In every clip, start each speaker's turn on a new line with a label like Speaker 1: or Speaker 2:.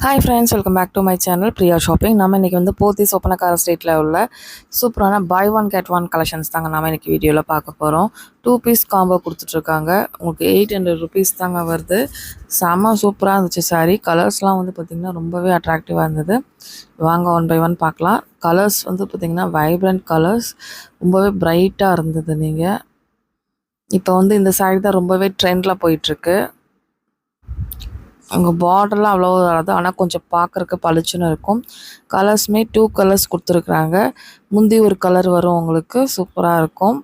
Speaker 1: Hi friends, welcome back to my channel Priya shopping. நம்ம இன்றைக்கி வந்து போத்தீஸ் ஒப்பனக்கார ஸ்ட்ரீட்டில் உள்ள சூப்பரான buy one get one collections தாங்க நம்ம இன்றைக்கி வீடியோவில் பார்க்க போகிறோம். 2 பீஸ் காம்போ கொடுத்துட்ருக்காங்க. உங்களுக்கு 800 ருபீஸ் தாங்க வருது. செம்ம சூப்பராக இருந்துச்சு சாரீ. கலர்ஸ்லாம் வந்து பார்த்திங்கன்னா ரொம்பவே அட்ராக்டிவாக இருந்தது. வாங்க ஒன் பை ஒன் பார்க்கலாம். கலர்ஸ் வந்து பார்த்திங்கன்னா வைப்ரண்ட் கலர்ஸ், ரொம்பவே பிரைட்டாக இருந்தது. நீங்கள் இப்போ வந்து இந்த சாரீ தான் ரொம்பவே ட்ரெண்டில் போயிட்டுருக்கு. அங்கே பார்டர்லாம் அவ்வளோ வராது, ஆனால் கொஞ்சம் பார்க்குறக்கு பளிச்சுன்னு இருக்கும். கலர்ஸுமே 2 கலர்ஸ் கொடுத்துருக்குறாங்க. முந்தி ஒரு கலர் வரும், உங்களுக்கு சூப்பராக இருக்கும்.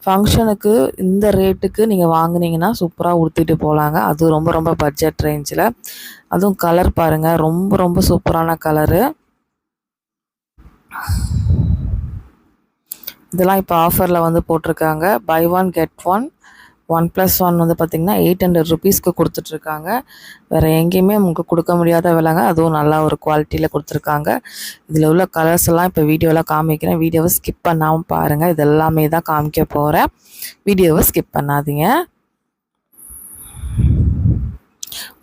Speaker 1: ஃபங்க்ஷனுக்கு இந்த ரேட்டுக்கு நீங்கள் வாங்குனீங்கன்னா சூப்பராக உடுத்திட்டு போகலாங்க. அதுவும் ரொம்ப ரொம்ப பட்ஜெட் ரேஞ்சில். அதுவும் கலர் பாருங்கள், ரொம்ப ரொம்ப சூப்பரான கலரு. இதெல்லாம் இப்போ ஆஃபரில் வந்து போட்டிருக்காங்க. பை ஒன் கெட் ஒன் 1+1 வந்து பார்த்திங்கன்னா 800 ருபீஸ்க்கு கொடுத்துட்ருக்காங்க. வேறு எங்கேயுமே உங்களுக்கு கொடுக்க முடியாத விலைங்க. அதுவும் நல்லா ஒரு குவாலிட்டியில் கொடுத்துருக்காங்க. இதில் உள்ள கலர்ஸ் எல்லாம் இப்போ வீடியோவில் காமிக்கிறேன். வீடியோவை ஸ்கிப் பண்ணாமல் பாருங்கள். இது எல்லாமே தான் காமிக்க போகிறேன். வீடியோவை ஸ்கிப் பண்ணாதீங்க.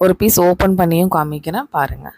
Speaker 1: ஒரு பீஸ் ஓப்பன் பண்ணியும் காமிக்கிறேன், பாருங்கள்.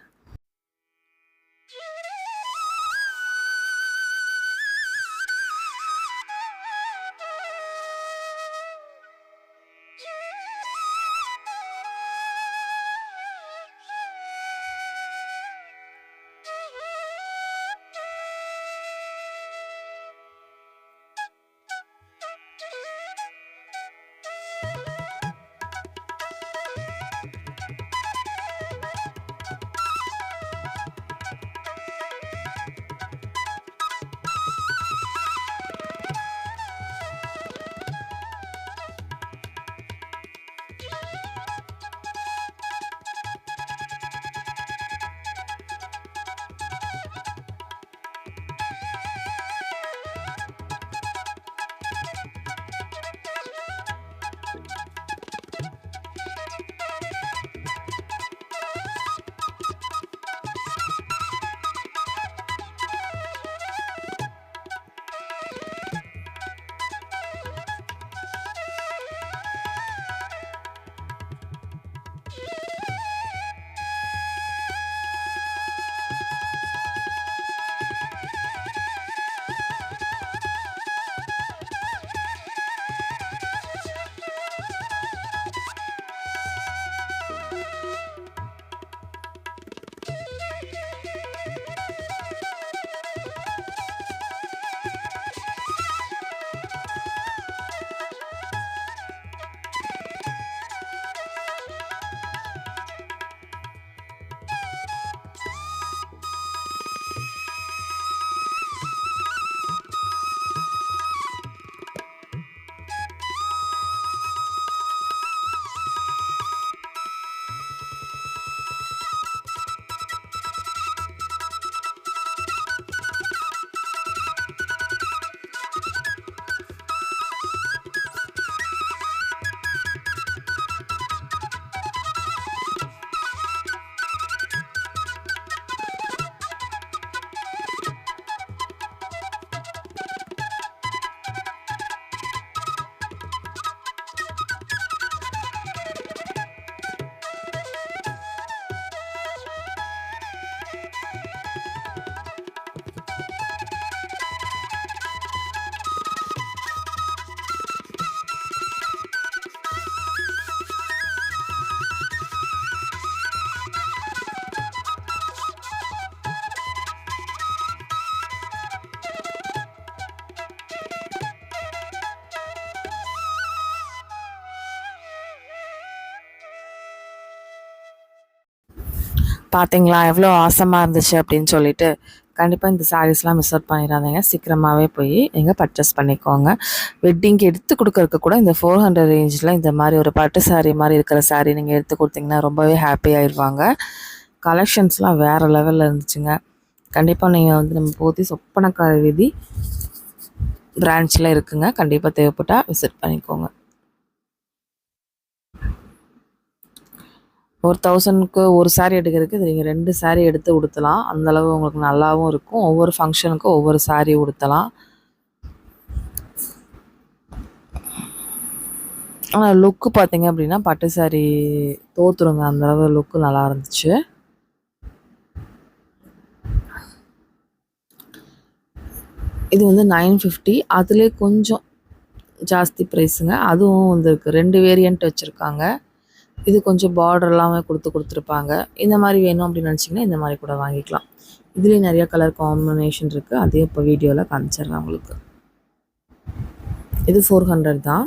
Speaker 1: பார்த்தீங்களா எவ்வளோ ஆசமாக இருந்துச்சு அப்படின்னு சொல்லிட்டு. கண்டிப்பாக இந்த சாரீஸ்லாம் மிஸ் அவுட் பண்ணிடாதீங்க. சீக்கிரமாகவே போய் நீங்கள் பர்ச்சேஸ் பண்ணிக்கோங்க. வெட்டிங்க்கு எடுத்து கொடுக்கறதுக்கு கூட இந்த 400 ரேஞ்சில் இந்த மாதிரி ஒரு பட்டு சாரீ மாதிரி இருக்கிற சாரீ நீங்கள் எடுத்து கொடுத்தீங்கன்னா ரொம்பவே ஹாப்பி ஆயிடுவாங்க. கலெக்ஷன்ஸ்லாம் வேறு லெவலில் இருந்துச்சுங்க. கண்டிப்பாக நீங்கள் வந்து நம்ம போத்தீஸ் ஒப்பனக்கார வீதி பிரான்ச்சில் இருக்குங்க. கண்டிப்பாக தேவைப்பட்டால் விசிட் பண்ணிக்கோங்க. ஒரு 1000க்கு ஒரு சாரீ எடுக்கிறதுக்கு இது நீங்கள் 2 சாரீ எடுத்து உடுத்தலாம். அந்தளவு உங்களுக்கு நல்லாவும் இருக்கும். ஒவ்வொரு ஃபங்க்ஷனுக்கும் ஒவ்வொரு சாரீ உடுத்தலாம். ஆனால் லுக்கு பார்த்தீங்க அப்படின்னா பட்டு சாரீ தோற்றுருங்க, அந்தளவு லுக்கு நல்லா இருந்துச்சு. இது வந்து 950. அதிலே கொஞ்சம் ஜாஸ்தி ப்ரைஸுங்க. அதுவும் வந்து இருக்குது. 2 வேரியண்ட் வச்சுருக்காங்க. இது கொஞ்சம் பார்டர் எல்லாமே கொடுத்துருப்பாங்க. இந்த மாதிரி வேணும் அப்படின்னு நினச்சிங்கன்னா இந்த மாதிரி கூட வாங்கிக்கலாம். இதுலேயும் நிறைய கலர் காம்பினேஷன் இருக்குது. அதையும் இப்போ வீடியோவில் காமிச்சிடுறேன் உங்களுக்கு. இது 400 தான்.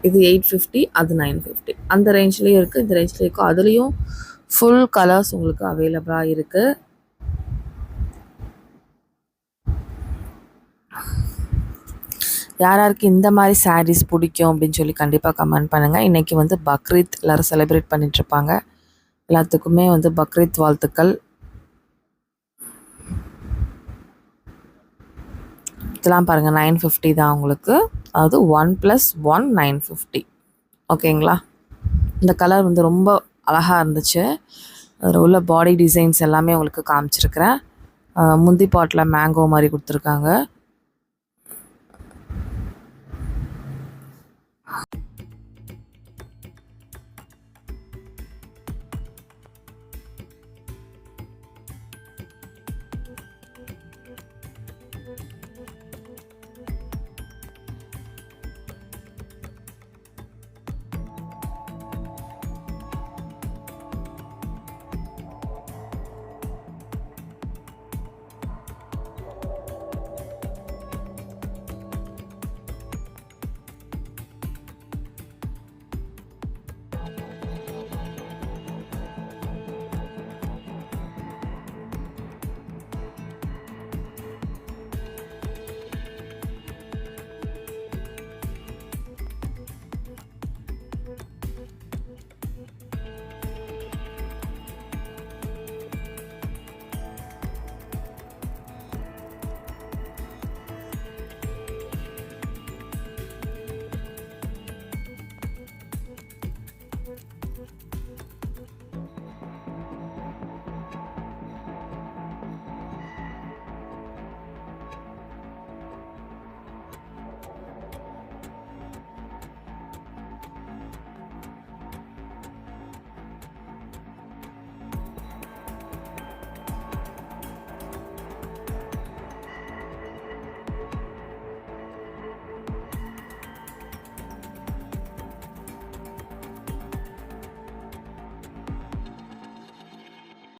Speaker 1: இது 850, அது 950. அந்த ரேஞ்ச்லேயும் இருக்குது, இந்த ரேஞ்ச்லேயும் இருக்குது. அதுலேயும் ஃபுல் கலர்ஸ் உங்களுக்கு அவைலபிளாக இருக்குது. யாராருக்கு இந்த மாதிரி சாரீஸ் பிடிக்கும் அப்படின்னு சொல்லி கண்டிப்பாக கமெண்ட் பண்ணுங்கள். இன்றைக்கி வந்து பக்ரீத் எல்லோரும் செலிப்ரேட் பண்ணிகிட்ருப்பாங்க. எல்லாத்துக்குமே வந்து பக்ரீத் வாழ்த்துக்கள். இதெல்லாம் பாருங்கள் 950 தான் உங்களுக்கு. அதாவது 1+1 950. ஓகேங்களா? இந்த கலர் வந்து ரொம்ப அழகாக இருந்துச்சு. அதில் உள்ள பாடி டிசைன்ஸ் எல்லாமே உங்களுக்கு காமிச்சிருக்கிறேன். முந்தி பாட்டில் மேங்கோ மாதிரி கொடுத்துருக்காங்க.